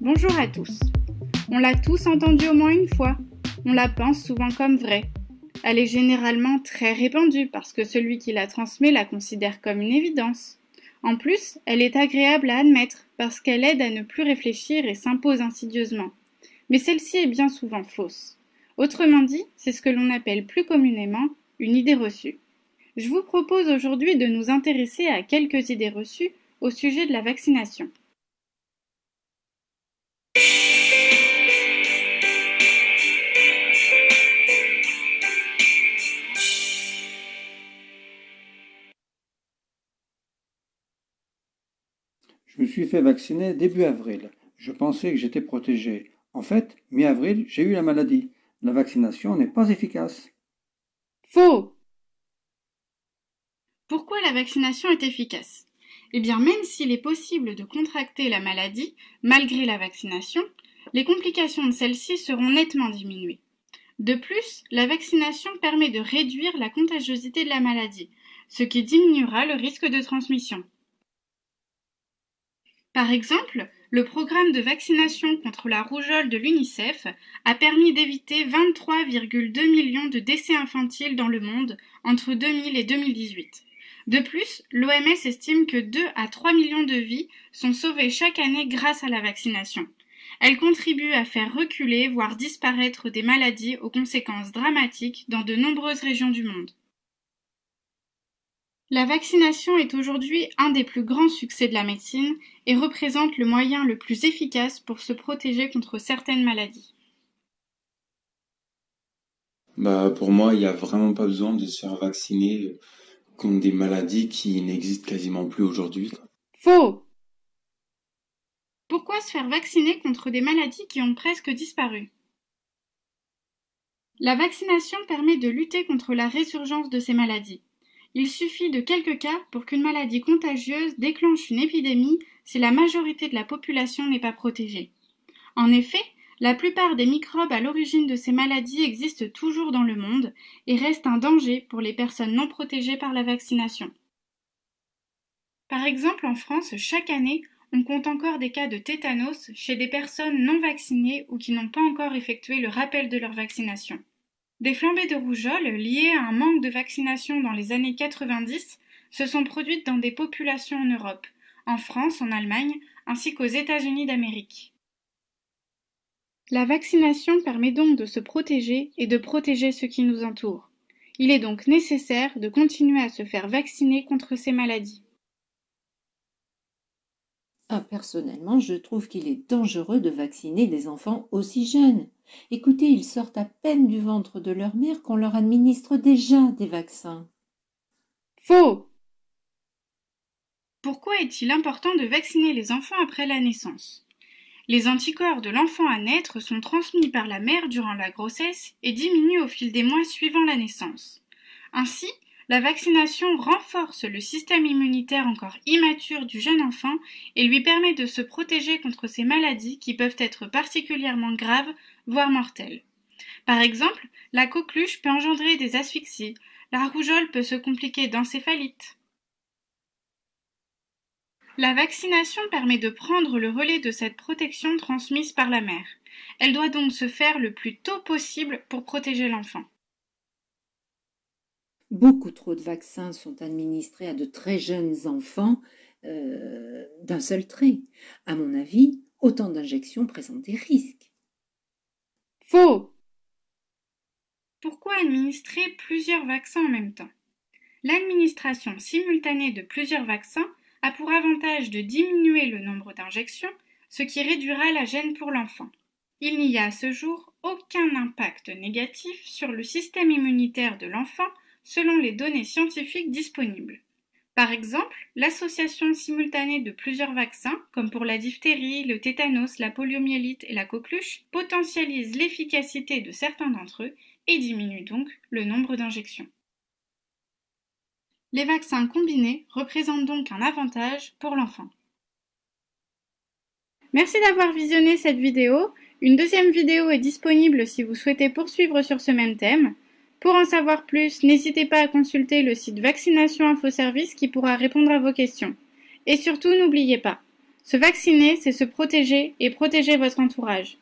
Bonjour à tous. On l'a tous entendue au moins une fois. On la pense souvent comme vraie. Elle est généralement très répandue parce que celui qui la transmet la considère comme une évidence. En plus, elle est agréable à admettre parce qu'elle aide à ne plus réfléchir et s'impose insidieusement. Mais celle-ci est bien souvent fausse. Autrement dit, c'est ce que l'on appelle plus communément une idée reçue. Je vous propose aujourd'hui de nous intéresser à quelques idées reçues au sujet de la vaccination. Je me suis fait vacciner début avril. Je pensais que j'étais protégé. En fait, mi-avril, j'ai eu la maladie. La vaccination n'est pas efficace. Faux! Pourquoi la vaccination est efficace? Eh bien, même s'il est possible de contracter la maladie, malgré la vaccination, les complications de celle-ci seront nettement diminuées. De plus, la vaccination permet de réduire la contagiosité de la maladie, ce qui diminuera le risque de transmission. Par exemple, le programme de vaccination contre la rougeole de l'UNICEF a permis d'éviter 23,2 millions de décès infantiles dans le monde entre 2000 et 2018. De plus, l'OMS estime que 2 à 3 millions de vies sont sauvées chaque année grâce à la vaccination. Elle contribue à faire reculer, voire disparaître des maladies aux conséquences dramatiques dans de nombreuses régions du monde. La vaccination est aujourd'hui un des plus grands succès de la médecine et représente le moyen le plus efficace pour se protéger contre certaines maladies. Pour moi, il n'y a vraiment pas besoin de se faire vacciner contre des maladies qui n'existent quasiment plus aujourd'hui. Faux! Pourquoi se faire vacciner contre des maladies qui ont presque disparu? La vaccination permet de lutter contre la résurgence de ces maladies. Il suffit de quelques cas pour qu'une maladie contagieuse déclenche une épidémie si la majorité de la population n'est pas protégée. En effet, la plupart des microbes à l'origine de ces maladies existent toujours dans le monde et restent un danger pour les personnes non protégées par la vaccination. Par exemple, en France, chaque année, on compte encore des cas de tétanos chez des personnes non vaccinées ou qui n'ont pas encore effectué le rappel de leur vaccination. Des flambées de rougeole liées à un manque de vaccination dans les années 90 se sont produites dans des populations en Europe, en France, en Allemagne, ainsi qu'aux États-Unis d'Amérique. La vaccination permet donc de se protéger et de protéger ceux qui nous entourent. Il est donc nécessaire de continuer à se faire vacciner contre ces maladies. Personnellement, je trouve qu'il est dangereux de vacciner des enfants aussi jeunes. Écoutez, ils sortent à peine du ventre de leur mère qu'on leur administre déjà des vaccins. Faux! Pourquoi est-il important de vacciner les enfants après la naissance? Les anticorps de l'enfant à naître sont transmis par la mère durant la grossesse et diminuent au fil des mois suivant la naissance. Ainsi, la vaccination renforce le système immunitaire encore immature du jeune enfant et lui permet de se protéger contre ces maladies qui peuvent être particulièrement graves, voire mortelles. Par exemple, la coqueluche peut engendrer des asphyxies, la rougeole peut se compliquer d'encéphalite. La vaccination permet de prendre le relais de cette protection transmise par la mère. Elle doit donc se faire le plus tôt possible pour protéger l'enfant. Beaucoup trop de vaccins sont administrés à de très jeunes enfants d'un seul trait. À mon avis, autant d'injections présentent des risques. Faux! Pourquoi administrer plusieurs vaccins en même temps? L'administration simultanée de plusieurs vaccins a pour avantage de diminuer le nombre d'injections, ce qui réduira la gêne pour l'enfant. Il n'y a à ce jour aucun impact négatif sur le système immunitaire de l'enfant selon les données scientifiques disponibles. Par exemple, l'association simultanée de plusieurs vaccins, comme pour la diphtérie, le tétanos, la poliomyélite et la coqueluche, potentialise l'efficacité de certains d'entre eux et diminue donc le nombre d'injections. Les vaccins combinés représentent donc un avantage pour l'enfant. Merci d'avoir visionné cette vidéo. Une deuxième vidéo est disponible si vous souhaitez poursuivre sur ce même thème. Pour en savoir plus, n'hésitez pas à consulter le site Vaccination Info Service qui pourra répondre à vos questions. Et surtout, n'oubliez pas, Se vacciner, c'est se protéger et protéger votre entourage.